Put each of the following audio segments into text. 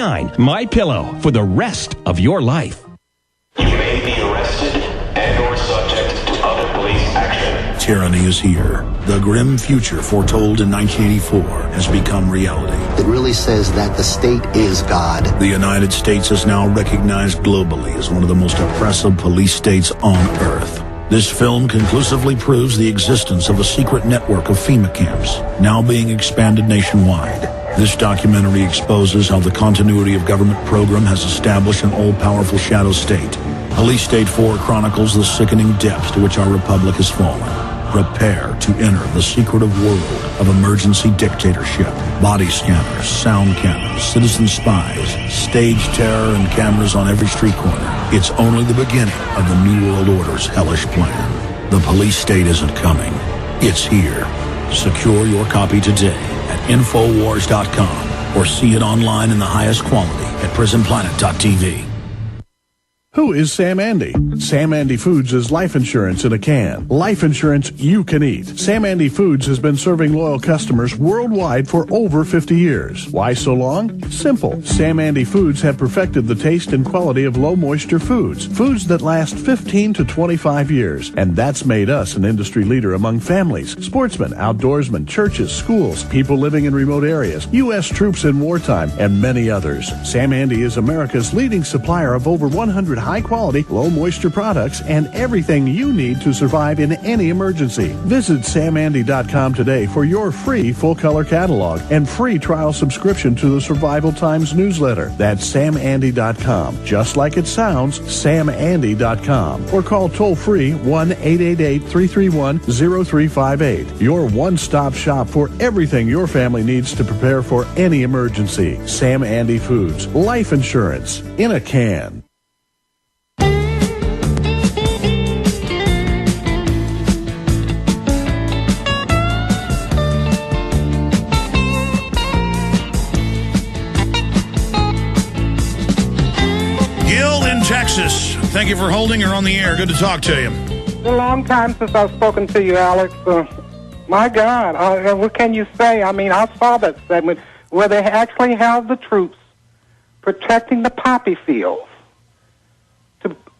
MyPillow for the rest of your life. You may be arrested and or subject to other police action. Tyranny is here. The grim future foretold in 1984 has become reality. It really says that the state is God. The United States is now recognized globally as one of the most oppressive police states on earth. This film conclusively proves the existence of a secret network of FEMA camps, now being expanded nationwide. This documentary exposes how the continuity of government program has established an all-powerful shadow state. Police State 4 chronicles the sickening depths to which our republic has fallen. Prepare to enter the secretive world of emergency dictatorship. Body scanners, sound cannons, citizen spies, stage terror, and cameras on every street corner. It's only the beginning of the New World Order's hellish plan. The police state isn't coming. It's here. Secure your copy today at Infowars.com or see it online in the highest quality at PrisonPlanet.tv. Who is Sam Andy? Sam Andy Foods is life insurance in a can. Life insurance you can eat. Sam Andy Foods has been serving loyal customers worldwide for over 50 years. Why so long? Simple. Sam Andy Foods have perfected the taste and quality of low moisture foods. Foods that last 15 to 25 years. And that's made us an industry leader among families, sportsmen, outdoorsmen, churches, schools, people living in remote areas, U.S. troops in wartime, and many others. Sam Andy is America's leading supplier of over 100 high-quality, low-moisture products and everything you need to survive in any emergency. Visit SamAndy.com today for your free full-color catalog and free trial subscription to the Survival Times newsletter. That's SamAndy.com. Just like it sounds, SamAndy.com. Or call toll-free 1-888-331-0358. Your one-stop shop for everything your family needs to prepare for any emergency. Sam Andy Foods. Life insurance in a can. Texas. Thank you for holding her on the air. Good to talk to you. It's a long time since I've spoken to you, Alex. My God, what can you say? I mean, I saw that segment where they actually have the troops protecting the poppy fields.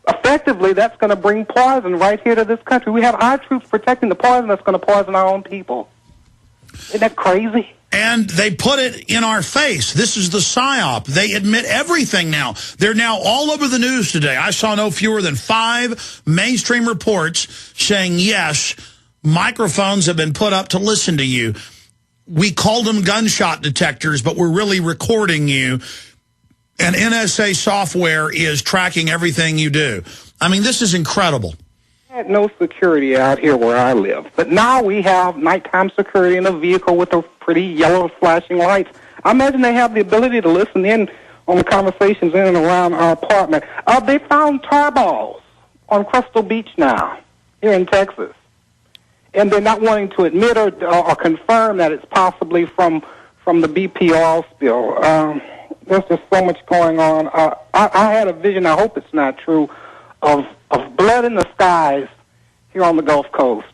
Effectively, that's going to bring poison right here to this country. We have our troops protecting the poison that's going to poison our own people. Isn't that crazy? And they put it in our face. This is the PSYOP. They admit everything now. They're now all over the news today. I saw no fewer than 5 mainstream reports saying, yes, microphones have been put up to listen to you. We called them gunshot detectors, but we're really recording you. And NSA software is tracking everything you do. I mean, this is incredible. Had no security out here where I live, but now we have nighttime security in a vehicle with the pretty yellow flashing lights. I imagine they have the ability to listen in on the conversations in and around our apartment. They found tar balls on Crystal Beach now, here in Texas, and they're not wanting to admit or confirm that it's possibly from the BP oil spill. There's just so much going on. I had a vision, I hope it's not true, of blood in the skies here on the Gulf Coast.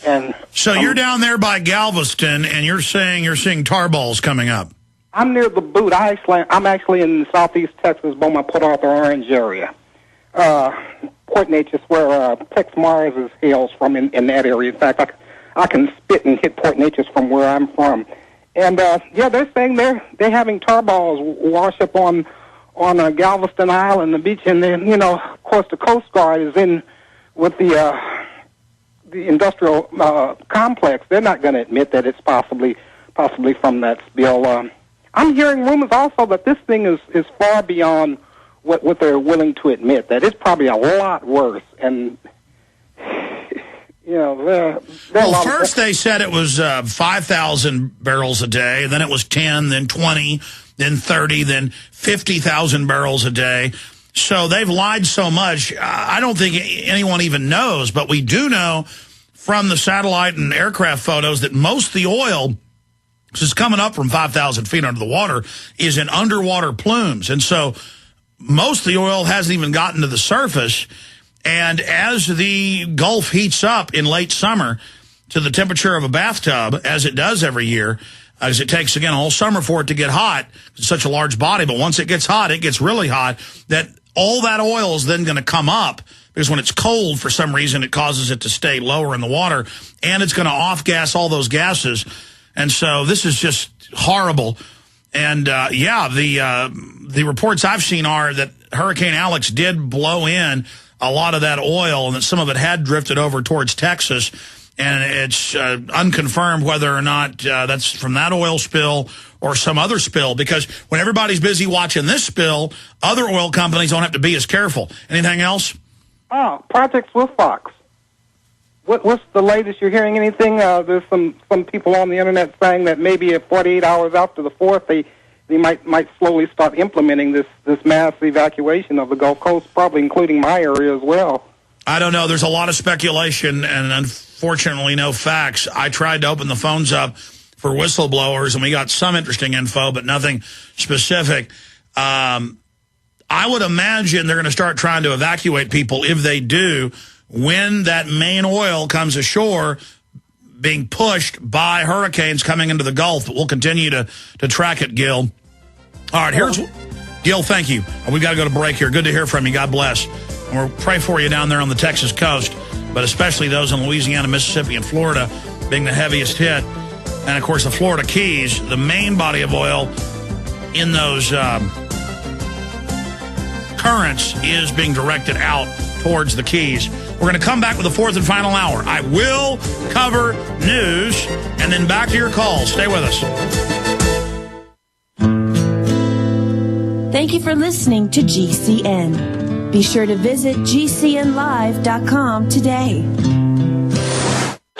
And so you're down there by Galveston, and you're saying you're seeing tar balls coming up. I'm near the boot. I'm actually in southeast Texas, Beaumont, Port Arthur, Orange area. Port Neches, where Tex Mars hails from in that area. In fact, I can spit and hit Port Neches from where I'm from. And, yeah, they're saying they're having tar balls wash up on Galveston Island, the beach, and then, you know, of course, the Coast Guard is in with the industrial complex. They're not going to admit that it's possibly from that spill. I'm hearing rumors also that this thing is far beyond what they're willing to admit, that it's probably a lot worse. And, you know, well, first they said it was 5,000 barrels a day, then it was 10, then 20, then 30, then 50,000 barrels a day. So they've lied so much, I don't think anyone even knows, but we do know from the satellite and aircraft photos that most of the oil, which is coming up from 5,000 feet under the water, is in underwater plumes. And so most of the oil hasn't even gotten to the surface. And as the Gulf heats up in late summer to the temperature of a bathtub, as it does every year, as it takes, again, a whole summer for it to get hot. It's such a large body, but once it gets hot, it gets really hot, that all that oil is then going to come up, because when it's cold, for some reason, it causes it to stay lower in the water, and it's going to off-gas all those gases. And so this is just horrible. And, yeah, the reports I've seen are that Hurricane Alex did blow in a lot of that oil, and that some of it had drifted over towards Texas. And it's unconfirmed whether or not that's from that oil spill or some other spill, because when everybody's busy watching this spill, other oil companies don't have to be as careful. Anything else? Oh, Project Swiftfox. What's the latest? You're hearing anything? There's some people on the internet saying that maybe at 48 hours after the 4th, they might slowly start implementing this mass evacuation of the Gulf Coast, probably including my area as well. I don't know. There's a lot of speculation and unfortunately no facts. I tried to open the phones up for whistleblowers, and we got some interesting info, but nothing specific. I would imagine they're going to start trying to evacuate people, if they do, when that main oil comes ashore, being pushed by hurricanes coming into the Gulf. But we'll continue to track it, Gil. All right, Gil, thank you. We've got to go to break here. Good to hear from you. God bless. And we'll pray for you down there on the Texas coast, but especially those in Louisiana, Mississippi, and Florida being the heaviest hit. And, of course, the Florida Keys, the main body of oil in those currents is being directed out towards the Keys. We're going to come back with the fourth and final hour. I will cover news, and then back to your calls. Stay with us. Thank you for listening to GCN. Be sure to visit GCNlive.com today.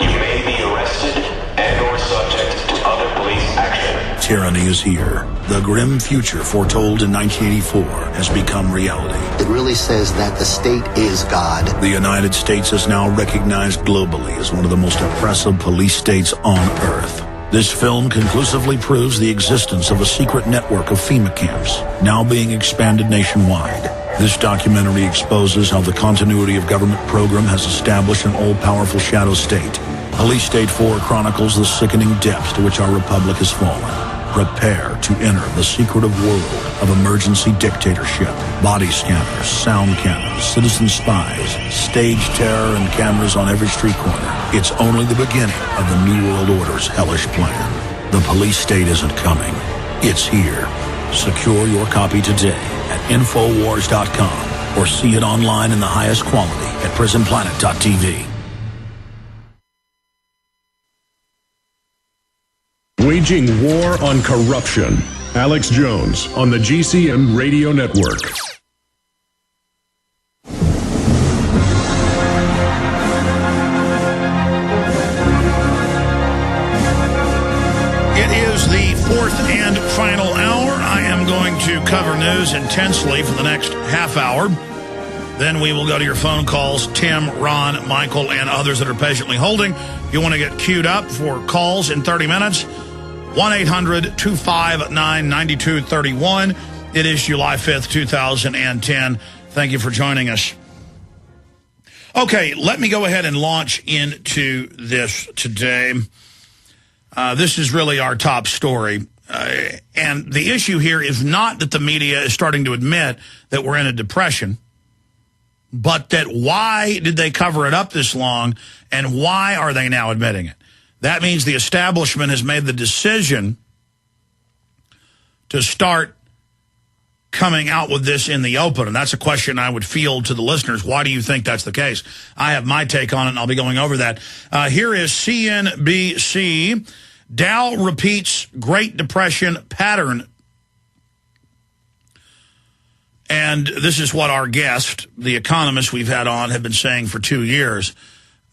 You may be arrested and or subject to other police action. Tyranny is here. The grim future foretold in 1984 has become reality. It really says that the state is God. The United States is now recognized globally as one of the most oppressive police states on Earth. This film conclusively proves the existence of a secret network of FEMA camps, now being expanded nationwide. This documentary exposes how the continuity of government program has established an all-powerful shadow state. Police State 4 chronicles the sickening depths to which our republic has fallen. Prepare to enter the secretive world of emergency dictatorship, body scanners, sound cannons, citizen spies, stage terror, and cameras on every street corner. It's only the beginning of the New World Order's hellish plan. The police state isn't coming. It's here. Secure your copy today at Infowars.com or see it online in the highest quality at PrisonPlanet.tv. Waging war on corruption. Alex Jones on the GCN Radio Network. It is the fourth and final hour. I am going to cover news intensely for the next half hour. Then we will go to your phone calls, Tim, Ron, Michael, and others that are patiently holding. If you want to get queued up for calls in 30 minutes, 1-800-259-9231. It is July 5th, 2010. Thank you for joining us. Okay, let me go ahead and launch into this today. This is really our top story. And the issue here is not that the media is starting to admit that we're in a depression, but that why did they cover it up this long, and why are they now admitting it? That means the establishment has made the decision to start coming out with this in the open. And that's a question I would field to the listeners. Why do you think that's the case? I have my take on it, and I'll be going over that. Here is CNBC. Dow repeats Great Depression pattern. And this is what our guest, the economists we've had on, have been saying for 2 years.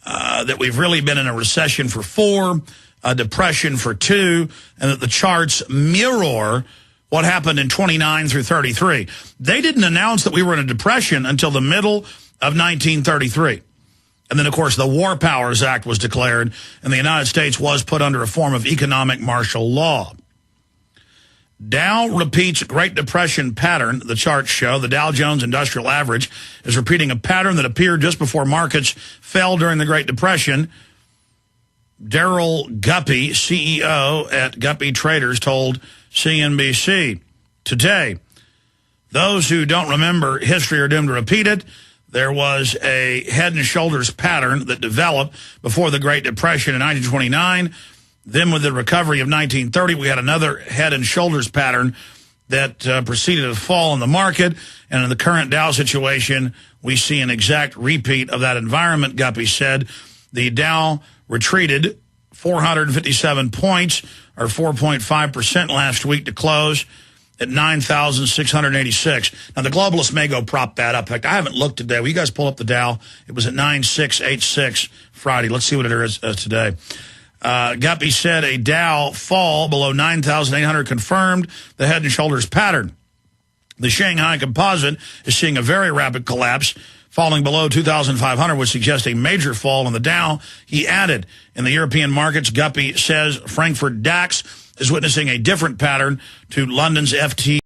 That we've really been in a recession for 4, a depression for 2, and that the charts mirror what happened in 29 through 33. They didn't announce that we were in a depression until the middle of 1933. And then, of course, the War Powers Act was declared, and the United States was put under a form of economic martial law. Dow repeats Great Depression pattern, the charts show. The Dow Jones Industrial Average is repeating a pattern that appeared just before markets fell during the Great Depression. Daryl Guppy, CEO at Guppy Traders, told CNBC today, those who don't remember history are doomed to repeat it. There was a head and shoulders pattern that developed before the Great Depression in 1929. Then with the recovery of 1930, we had another head and shoulders pattern that preceded a fall in the market. And in the current Dow situation, we see an exact repeat of that environment, Guppy said. The Dow retreated 457 points, or 4.5% last week to close at 9,686. Now, the globalists may go prop that up. In fact, I haven't looked today. Will you guys pull up the Dow? It was at 9,686 Friday. Let's see what it is today. Guppy said a Dow fall below 9,800 confirmed the head and shoulders pattern. The Shanghai Composite is seeing a very rapid collapse. Falling below 2,500 would suggest a major fall in the Dow. He added, in the European markets, Guppy says Frankfurt DAX is witnessing a different pattern to London's FT.